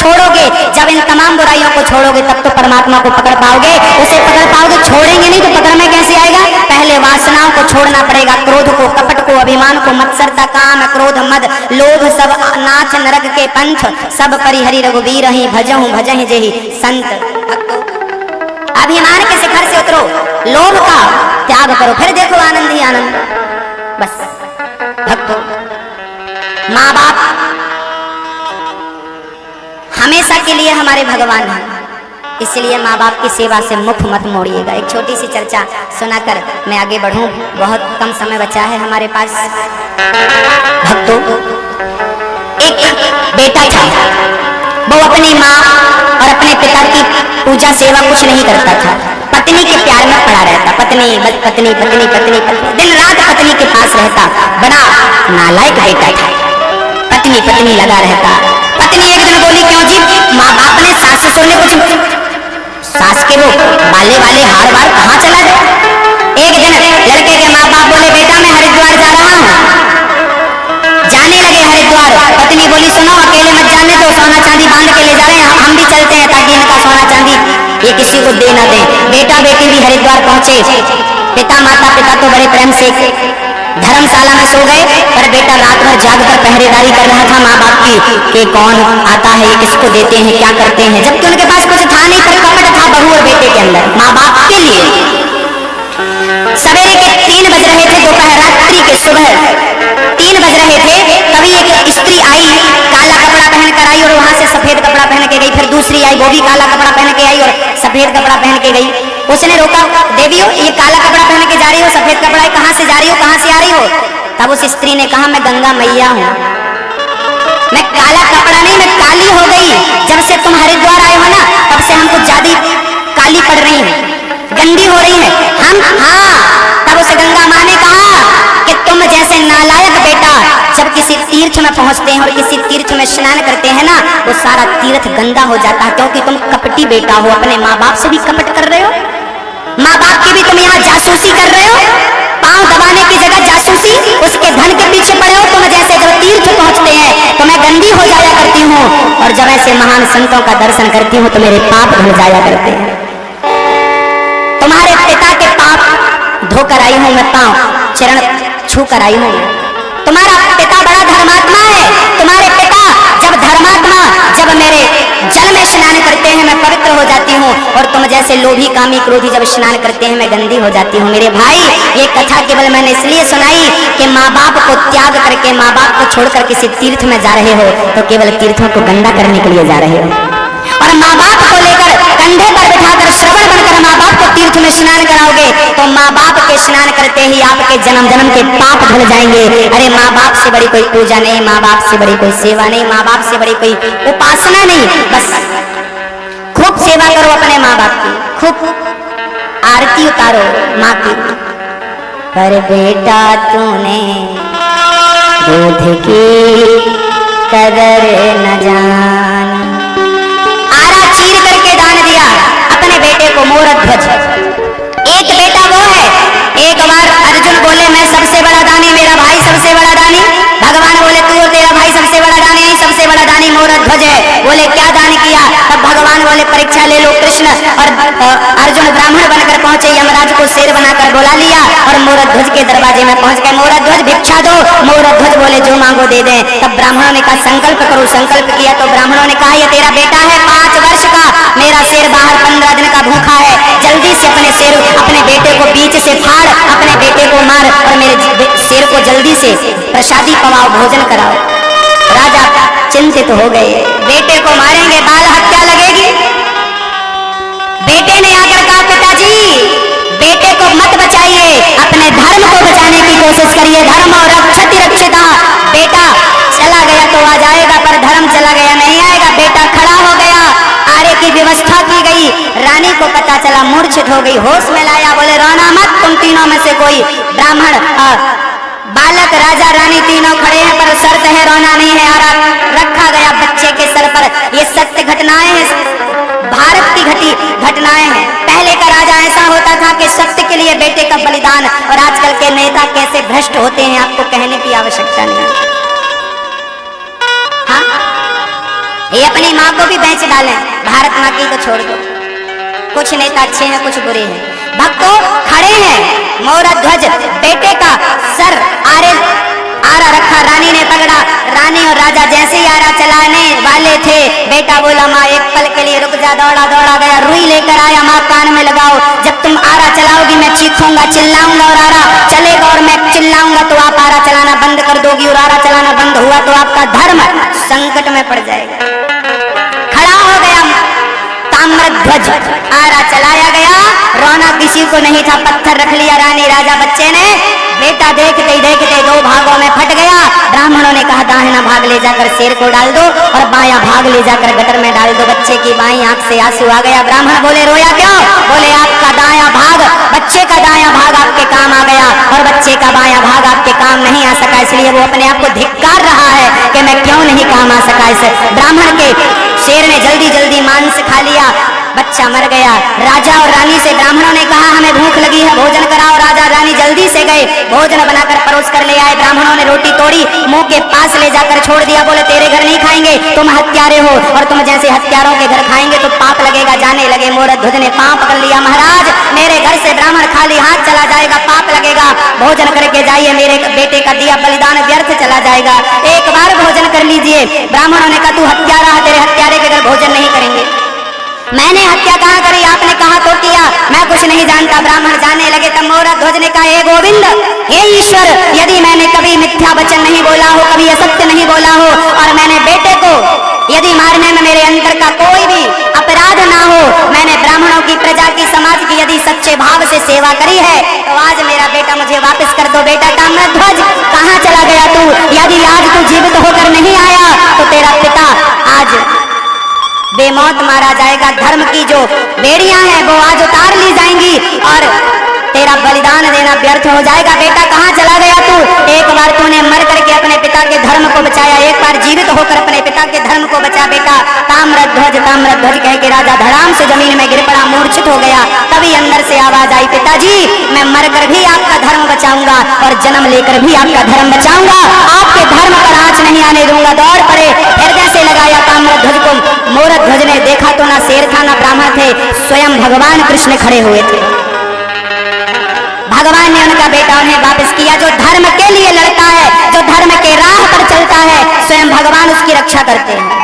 छोड़ोगे, जब इन तमाम बुराइयों को छोड़ोगे तब तो परमात्मा को पकड़ पाओगे। उसे पकड़ पाओगे, छोड़ेंगे नहीं तो पकड़ में कैसे आएगा? पहले वासनाओं को छोड़ना पड़ेगा, क्रोध को, कपट को, अभिमान को, मत्सरता, काम, क्रोध, मद, लोभ, सब नाच नरक के पंथ, सब परिहरि रघुवीर ही भजहु भजहि जेहि संत। अभिमान के शिखर से उतरो, लोभ का त्याग करो, फिर देखो आनंद ही आनंद। बस भक्तों, माँ बाप हमेशा के लिए हमारे भगवान हैं, इसलिए माँ बाप की सेवा से मुख मत मोड़िएगा। एक छोटी सी चर्चा सुनाकर मैं आगे बढ़ूं, बहुत कम समय बचा है हमारे पास। भक्तों, एक बेटा था, वो अपनी माँ और अपने पिता की पूजा सेवा कुछ नहीं करता था, पत्नी के प्यार में पड़ा रहता, पत्नी बस पत्नी पत्नी पत्नी पत्नी, दिन रात पत्नी के पास रहता। बड़ा नालायक बेटा था, पत्नी पत्नी लगा रहता। पत्नी एक दिन बोली, क्यों जी, माँ बाप ने सास ससुर ने कुछ, सास के वो बाले वाले हार वार कहाँ चला गया? एक दिन लड़के के माँ बाप बोले, बेटा मैं हरिद्वार जा रहा हूँ। जाने लगे हरिद्वार। पत्नी बोली, सुनो अकेले मत जाने दो, सोना चांदी बांध के ले जा रहे हैं, हम भी चलते हैं ताकि इनका सोना चांदी ये किसी को दे ना दे। बेटा बेटी भी हरिद्वार पहुंचे। पिता पिता तो बड़े प्रेम से धर्मशाला में सो गए, पर बेटा रात भर जाग कर पहरेदारी कर रहा था माँ बाप की कि कौन आता है, ये किसको देते हैं, क्या करते हैं। जबकि उनके पास कुछ था नहीं, पर कपट था बहू और बेटे के अंदर, माँ बाप के लिए। सवेरे के 3 बज रहे थे, दोपहर रात्रि के सुबह 3 बज रहे थे, तभी एक स्त्री आई, काला कपड़ा पहन कर आई और वहां से सफेद कपड़ा पहन के गई। फिर दूसरी आई, वो भी काला कपड़ा पहन के आई और सफेद कपड़ा पहन के गई। उसने रोका, देवियों ये काला कपड़ा पहन के जा रही हो, सफेद कपड़ा है, कहाँ से जा रही हो, कहाँ से आ रही हो? तब उस स्त्री ने कहा, मैं गंगा मैया हूँ, मैं काला कपड़ा नहीं, मैं काली हो गई। जब से तुम हरिद्वार आए हो ना, तब से हमको ज्यादा काली पड़ रही है, गंदी हो रही है हम। हाँ, तब उस गंगा माँ ने कहा कि तुम जैसे नालायक बेटा जब किसी तीर्थ में पहुंचते हैं और किसी तीर्थ में स्नान करते हैं ना, वो सारा तीर्थ गंदा हो जाता है, क्योंकि तुम कपटी बेटा हो, अपने माँ बाप से भी कपट कर रहे हो, माँ बाप की भी तुम यहाँ जासूसी कर रहे हो, पांव दबाने की जगह जासूसी, उसके धन के पीछे पड़े हो। तुम जैसे जब तीर्थ पहुंचते हैं तो मैं गंदी हो जाया करती हूँ, और जब ऐसे महान संतों का दर्शन करती हूँ तो मेरे पाप धुल जाया करते हैं। तुम्हारे पिता के पाप धोकर आई हूँ मैं, पांव चरण छू कर आई हूँ। तुम्हारा पिता बड़ा धर्मात्मा है, तुम्हारे पिता जब धर्मात्मा जब मेरे जल में स्नान करते हैं मैं पवित्र हो जाती हूँ, और तुम जैसे लोभी कामी क्रोधी जब स्नान करते हैं मैं गंदी हो जाती हूँ। मेरे भाई, ये कथा केवल मैंने इसलिए सुनाई कि माँ बाप को त्याग करके, माँ बाप को छोड़कर किसी तीर्थ में जा रहे हो तो केवल तीर्थों को गंदा करने के लिए जा रहे हो, और माँ बाप को लेकर कंधे पर बिठाकर श्रवण बनकर माँ बाप को तीर्थ में स्नान कराओगे तो माँ बाप के स्नान करते ही आपके जन्म जन्म के पाप धुल जाएंगे। अरे माँ बाप से बड़ी कोई पूजा नहीं, माँ बाप से बड़ी कोई सेवा नहीं, माँ बाप से बड़ी कोई उपासना नहीं। बस खूब सेवा करो अपने माँ बाप की, खूब आरती उतारो माँ की। पर बेटा तूने दूध की कदर न जान, चीर करके दान दिया अपने बेटे को मोरध्वज। एक बेटा वो है, एक बार अर्जुन बोले मैं सबसे बड़ा दानी, मेरा भाई सबसे बड़ा दानी। भगवान बोले तू और तेरा भाई सबसे बड़ा दानी नहीं, सबसे बड़ा दानी मोरध्वज है। बोले क्या दान किया? तब भगवान बोले परीक्षा ले लो कृष्ण। और अर्जुन ब्राह्मण बनकर पहुंचे, यमराज को शेर बनाकर बुला लिया और मोरध्वज के दरवाजे में पहुंच गए। मोरध्वज भिक्षा दो। मोरध्वज बोले जो मांगो दे दें। तब ब्राह्मणों ने कहा संकल्प करो। संकल्प किया तो ब्राह्मणों ने कहा ये तेरा बेटा है 5 वर्ष का, मेरा शेर बाहर 15 दिन का भूखा है, जल्दी से अपने बेटे को बीच से फाड़, अपने बेटे को मार और मेरे शेर को जल्दी से प्रसादी पवाओ, भोजन कराओ। राजा चिंतित हो गए, बेटे को मारेंगे, बाल हत्या लगेगी। बेटे ने आकर कहा पिताजी बेटे को मत बचाइए, अपने धर्म को बचाने की कोशिश करिए। धर्म और रक्षति रक्षिता। बेटा चला गया तो आ जाएगा, पर धर्म चला गया नहीं आएगा। बेटा खड़ा हो गया, आरे की व्यवस्था की गई। रानी को पता चला, मूर्छित हो गई, होश में लाया, बोले रोना मत, तुम तीनों में से कोई ब्राह्मण बालक राजा रानी तीनों खड़े हैं, पर शर्त है रोना नहीं है। आरा रखा गया बच्चे के सर पर। ये सत्य घटनाएं हैं, भारत की घटी घटनाएं हैं। पहले का राजा ऐसा होता था कि सत्य के लिए बेटे का बलिदान, और आजकल के नेता कैसे भ्रष्ट होते हैं आपको कहने की आवश्यकता नहीं। हाँ, कि अपनी माँ को भी बेच डालें, भारत माँ की तो छोड़ दो। कुछ नेता अच्छे हैं, कुछ बुरे हैं। भक्तों खड़े हैं, मोरा ध्वज बेटे का सर आरा रखा, रानी ने पकड़ा। रानी और राजा जैसे ही आरा चलाने वाले थे, बेटा बोला माँ एक पल के लिए रुक जा। दौड़ा दौड़ा गया, रुई लेकर आया, माँ कान में लगाओ, जब तुम आरा चलाओगी मैं चीखूंगा, चिल्लाऊंगा और आरा चलेगा, और मैं चिल्लाऊंगा तो आप आरा चलाना बंद कर दोगी, और आरा चलाना बंद हुआ तो आपका धर्म संकट में पड़ जाएगा। खड़ा हो गया ताम्रध्वज, आरा चलाया गया, रोना किसी को नहीं था, पत्थर रख लिया रानी राजा बच्चे ने। बेटा देखते ही देखते दो भागों में फट गया। ब्राह्मणों ने कहा दाहिना भाग ले जाकर शेर को डाल दो और बायां भाग ले जाकर गटर में डाल दो। बच्चे की बाईं आंख से आंसू आ गया। ब्राह्मण बोले रोया क्यों? बोले आपका दायां भाग, बच्चे का दायां भाग आपके काम आ गया और बच्चे का बायां भाग आपके काम नहीं आ सका, इसलिए वो अपने आप को धिक्कार रहा है कि मैं क्यों नहीं काम आ सका। इस ब्राह्मण के शेर ने जल्दी जल्दी मांस खा लिया, बच्चा मर गया। राजा और रानी से ब्राह्मणों ने कहा हमें भूख लगी है, भोजन कराओ। राजा रानी जल्दी से गए, भोजन बनाकर परोस कर ले आए। ब्राह्मणों ने रोटी तोड़ी, मुंह के पास ले जाकर छोड़ दिया। बोले तेरे घर नहीं खाएंगे, तुम हत्यारे हो और तुम जैसे हत्यारों के घर खाएंगे तो पाप लगेगा। जाने लगे, मोरध्वज ने पांव पकड़ लिया, महाराज मेरे घर से ब्राह्मण खाली हाथ चला जाएगा, पाप लगेगा, भोजन करके जाइए, मेरे बेटे का दिया बलिदान व्यर्थ चला जाएगा, एक बार भोजन कर लीजिए। ब्राह्मणों ने कहा तू हत्यारा है, तेरे हत्यारे के घर भोजन नहीं करेंगे। मैंने हत्या कहाँ करी, आपने कहा तो किया, मैं कुछ नहीं जानता। ब्राह्मण जाने लगे, तब मोरध्वज ने कहा हे गोविंद, हे ईश्वर, यदि मैंने कभी मिथ्या वचन नहीं बोला हो, कभी असत्य नहीं बोला हो, और मैंने बेटे को यदि मारने में मेरे अंदर का कोई भी अपराध ना हो, मैंने ब्राह्मणों की, प्रजा की, समाज की यदि सच्चे भाव से सेवा करी है, तो आज मेरा बेटा मुझे वापस कर दो। बेटा ताम्रध्वज कहाँ चला गया तू? यदि आज तू जीवित होकर नहीं आया तो तेरा पिता आज बेमौत मारा जाएगा। धर्म की जो बेड़ियां हैं वो आज उतार ली जाएंगी और तेरा बलिदान देना व्यर्थ हो जाएगा। बेटा कहाँ चला गया तू? एक बार तूने मर करके अपने पिता के धर्म को बचाया, एक बार जीवित होकर अपने पिता के धर्म को बचा। बेटा ताम्रध्वज, ताम्रध्वज कह के राजा धड़ाम से जमीन में गिर पड़ा, मूर्छित हो गया। तभी अंदर से आवाज आई, पिताजी मैं मरकर भी आपका धर्म बचाऊंगा और जन्म लेकर भी आपका धर्म बचाऊंगा, आपके धर्म पर आंच नहीं आने दूंगा। दौड़ पड़े, हृदय से लगाया ताम्रध्वज को। मोरध्वज ने देखा तो ना शेर था ना ब्राह्मण थे, स्वयं भगवान कृष्ण खड़े हुए थे। भगवान ने उनका बेटा उन्हें वापस किया। जो धर्म के लिए लड़ता है, जो धर्म के राह पर चलता है, स्वयं भगवान उसकी रक्षा करते हैं।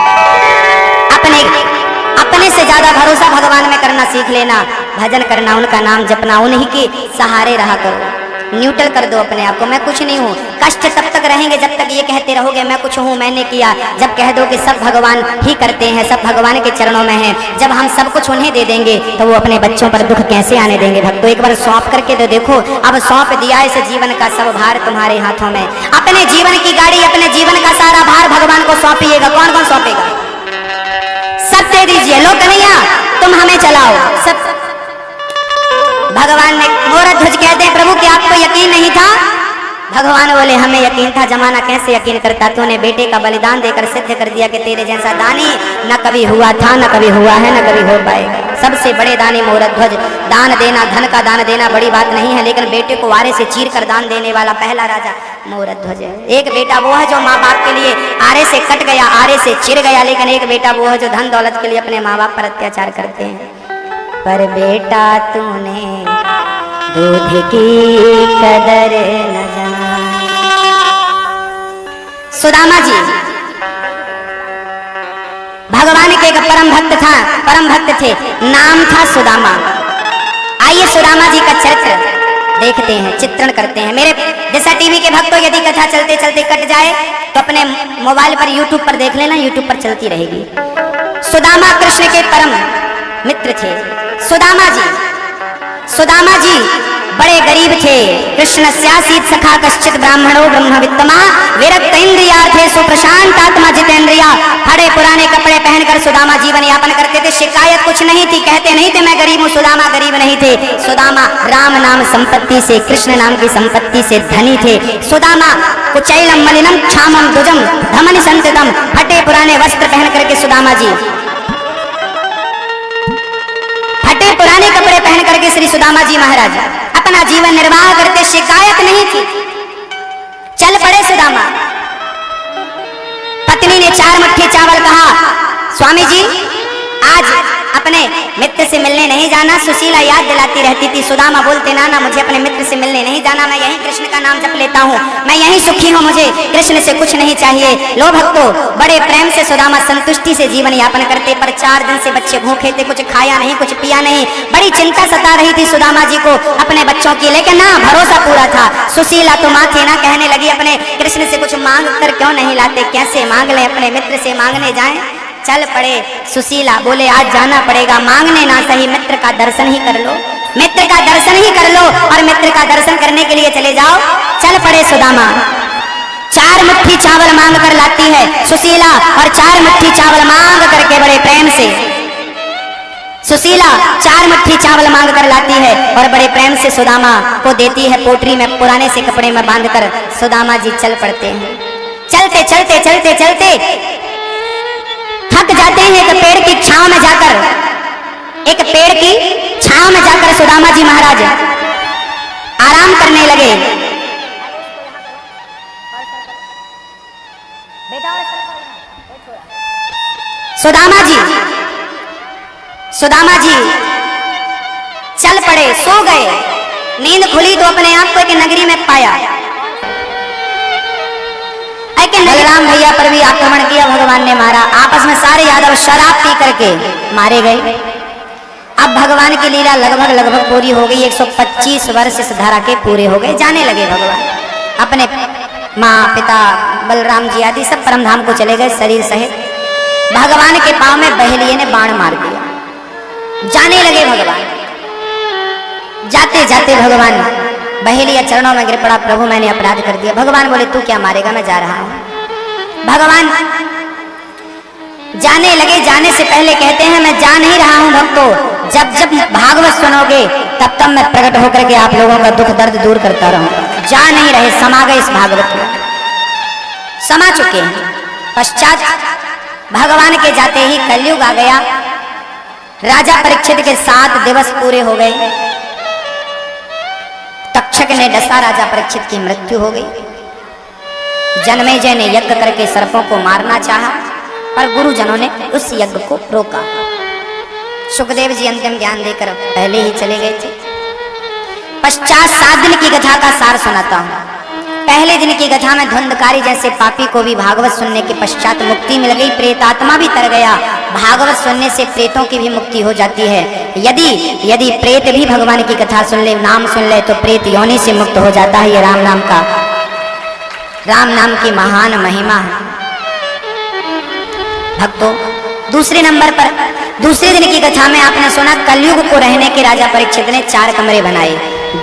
अपने से ज्यादा भरोसा भगवान में करना सीख लेना, भजन करना, उनका नाम जपना, उन्हीं के सहारे रहा करो। न्यूट्रल कर दो अपने आप को, मैं कुछ नहीं हूँ। कष्ट तब तक रहेंगे जब तक ये कहते रहोगे मैं कुछ हूँ, मैंने किया। जब कह दो कि सब भगवान ही करते हैं, सब भगवान के चरणों में है, जब हम सब कुछ उन्हें दे देंगे तो वो अपने बच्चों पर दुख कैसे आने देंगे। भक्तों एक बार सौंप करके तो देखो, अब सौंप दिया इस जीवन का सब भार तुम्हारे हाथों में। अपने जीवन की गाड़ी, अपने जीवन का सारा भार भगवान को सौंपिएगा। कौन कौन सौंपेगा? सब दे दीजिए। लो कन्हैया तुम हमें चलाओ। सब भगवान ने, मोरध्वज कहते हैं प्रभु क्या आपको यकीन नहीं था? भगवान बोले हमें यकीन था, जमाना कैसे यकीन करता। तूने बेटे का बलिदान देकर सिद्ध कर दिया कि तेरे जैसा दानी न कभी हुआ था, न कभी हुआ है, न कभी हो पाएगा। सबसे बड़े दानी मोरध्वज। दान देना, धन का दान देना बड़ी बात नहीं है, लेकिन बेटे को आरे से चीर कर दान देने वाला पहला राजा मोरध्वज है। एक बेटा वो है जो माँ बाप के लिए आरे से कट गया, आरे से चिर गया, लेकिन एक बेटा वो है जो धन दौलत के लिए अपने माँ बाप पर अत्याचार करते हैं। पर बेटा तूने दूध की कदर न जाना। सुदामा जी भगवान के एक परम भक्त था, परम भक्त थे, नाम था सुदामा। आइए सुदामा जी का चरित्र देखते हैं, चित्रण करते हैं। मेरे जैसा टीवी के भक्तों यदि कथा चलते चलते कट जाए तो अपने मोबाइल पर यूट्यूब पर देख लेना, यूट्यूब पर चलती रहेगी। सुदामा कृष्ण के परम मित्र थे। सुदामा जी बड़े गरीब थे। कृष्ण स्यासीत सखा कश्चित ब्राह्मणो ब्रह्मवित्तमा विरक्त इंद्रियार्थे सुप्रशांत आत्मा जितेंद्रिया। फड़े पुराने कपड़े पहनकर सुदामा जीवन यापन करते थे। शिकायत कुछ नहीं थी, कहते नहीं थे मैं गरीब हूँ। सुदामा गरीब नहीं थे। सुदामा राम नाम संपत्ति से, कृष्ण नाम की संपत्ति से धनी थे। सुदामा कुचैलम मलिनम क्षामम दुजम धमन संततम। फटे पुराने वस्त्र पहन करके सुदामा जी, फटे पुराने कपड़े पहन करके श्री सुदामा जी महाराज अपना जीवन निर्वाह करते। शिकायत नहीं थी। चल पड़े सुदामा। पत्नी ने 4 मुट्ठी चावल कहा, स्वामी जी आज अपने मित्र से मिलने नहीं जाना। सुशीला याद दिलाती रहती थी, सुदामा बोलते नाना मुझे अपने मित्र से मिलने नहीं जाना, मैं यहीं कृष्ण का नाम जप लेता हूँ, मैं यहीं सुखी हूँ, मुझे कृष्ण से कुछ नहीं चाहिए। लो भक्तों, बड़े प्रेम से सुदामा संतुष्टि से जीवन यापन करते, पर 4 दिन से बच्चे भूखे थे, कुछ खाया नहीं, कुछ पिया नहीं। बड़ी चिंता सता रही थी सुदामा जी को अपने बच्चों की, लेकिन ना भरोसा पूरा था। सुशीला तो माँ थी ना, कहने लगी अपने कृष्ण से कुछ मांग कर क्यों नहीं लाते, कैसे मांग ले, अपने मित्र से मांगने जाएं। चल पड़े सुशीला, बोले आज जाना पड़ेगा, मांगने ना सही मित्र का दर्शन ही कर लो, मित्र का दर्शन ही कर लो। और मित्र का दर्शन करने के लिए चले जाओ। चल पड़े सुदामा, 4 मुट्ठी चावल मांग कर लाती है सुशीला, और 4 मुट्ठी चावल मांग करके बड़े प्रेम से सुशीला 4 मुट्ठी चावल मांग कर लाती है और बड़े प्रेम से सुदामा को देती है। पोटरी में पुराने से कपड़े में बांधकर सुदामा जी चल पड़ते हैं। चलते चलते चलते चलते थक जाते हैं। एक पेड़ की छांव में जाकर, एक पेड़ की छांव में जाकर सुदामा जी महाराज आराम करने लगे। सुदामा जी चल पड़े, सो गए। नींद खुली तो अपने आप को एक नगरी में पाया। बलराम भैया पर भी आक्रमण किया, भगवान ने मारा। आपस में सारे यादव शराब पी करके मारे गए। अब भगवान की लीला लगभग पूरी हो गई। 125 वर्ष इस धारा के पूरे हो गए। जाने लगे भगवान अपने माँ पिता बलराम जी आदि सब परमधाम को चले गए शरीर सहित। भगवान के पांव में बहेलिए ने बाण मार दिया। जाने लगे भगवान। जाते जाते भगवान बहेलिया चरणों में गिर पड़ा, प्रभु मैंने अपराध कर दिया। भगवान बोले तू क्या मारेगा, मैं जा रहा हूं। भगवान जाने लगे। जाने से पहले कहते हैं मैं जा नहीं रहा हूं भक्तों, जब जब भागवत सुनोगे तब तब मैं प्रकट होकर के आप लोगों का दुख दर्द दूर करता रहूंगा। जा नहीं रहे, समा गए इस भागवत में, समा चुके हैं। पश्चात भगवान के जाते ही कलयुग आ गया। राजा परीक्षित के 7 दिवस पूरे हो गए। तक्षक ने डसा, राजा परीक्षित की मृत्यु हो गई। जनमेजय ने यज्ञ करके सर्पों को मारना चाहा, पर गुरुजनों ने उस यज्ञ को रोका। सुखदेव जी अंतिम ज्ञान देकर पहले ही चले गए थे। पश्चात 7 दिन की कथा का सार सुनाता हूं। पहले दिन की कथा में धुंधकारी जैसे पापी को भी भागवत सुनने के पश्चात मुक्ति मिल गई। प्रेतात्मा भी तर गया। भागवत सुनने से प्रेतों की भी मुक्ति हो जाती है। यदि प्रेत भी भगवान की कथा सुन ले, नाम सुन ले, तो प्रेत योनि से मुक्त हो जाता है। ये राम नाम की महान महिमा है भक्तों। दूसरे नंबर पर दूसरे दिन की कथा में आपने सुना कलयुग को रहने के राजा परीक्षित ने 4 कमरे बनाए।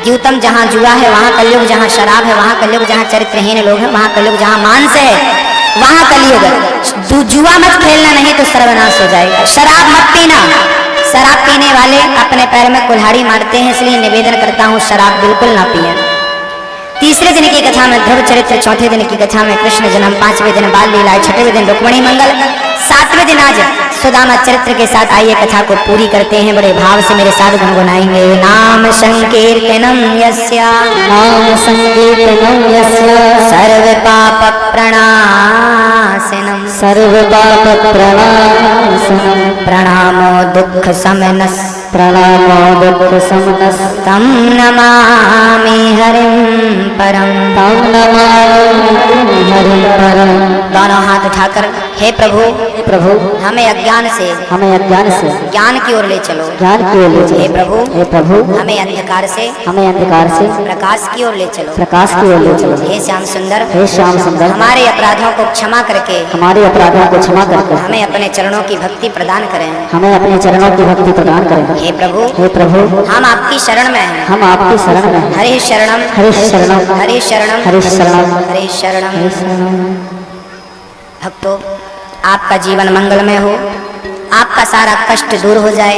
द्यूतम जहाँ जुआ है वहाँ कलयुग, जहाँ शराब है वहाँ कलयुग, जहाँ चरित्रहीन लोग हैं वहाँ कलयुग, जहाँ मांस है वहाँ कलयुग। जुआ मत खेलना, नहीं तो सर्वनाश हो जाएगा। शराब मत पीना, शराब पीने वाले अपने पैर में कुल्हाड़ी मारते हैं, इसलिए निवेदन करता हूँ शराब बिल्कुल ना पिए। तीसरे दिन की कथा में ध्रुव चरित्र, चौथे दिन की कथा में कृष्ण जन्म, 5वें दिन बाल लीला, 6वें दिन रुक्मिणी मंगल, 7वें दिन आज सुदामा चरित्र के साथ आइए कथा को पूरी करते हैं। बड़े भाव से मेरे साथ गुनगुनाएंगे। नाम संकीर्तनम यस्या, नाम संकीर्तनम यस्या, सर्व पाप प्रणाशनम, सर्व पाप प्रणाशनम, प्रणामो दुख समनस, प्रणामो दुख समनस, तम नमामि हरिं परम, तम नमामि हरिं परम। दोनों हाथ उठाकर हे प्रभु, प्रभु हमें अज्ञान से ज्ञान की ओर ले चलो, ज्ञान की ओर ले चलो। हे प्रभु हमें अंधकार से प्रकाश की ओर ले चलो, प्रकाश की ओर ले चलो। हे श्याम सुंदर, हमारे अपराधों को क्षमा करके, हमें अपने चरणों की भक्ति प्रदान करें, हे प्रभु हम आपकी शरण में हैं, हरे शरणम, हरे शरणम, हरे शरणम, हरे शरणम, हरे शरणम। भक्तों आपका जीवन मंगलमय हो, आपका सारा कष्ट दूर हो जाए,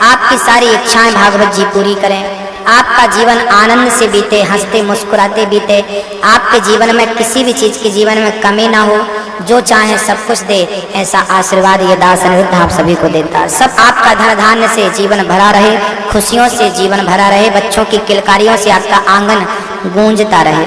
आपकी सारी इच्छाएं भागवत जी पूरी करें, आपका जीवन आनंद से बीते, हंसते मुस्कुराते बीते, आपके जीवन में किसी भी चीज के जीवन में कमी ना हो, जो चाहे सब कुछ दे, ऐसा आशीर्वाद ये दास अनिरुद्ध आप सभी को देता। सब आपका धन धान्य से जीवन भरा रहे, खुशियों से जीवन भरा रहे, बच्चों की किलकारियों से आपका आंगन गूंजता रहे।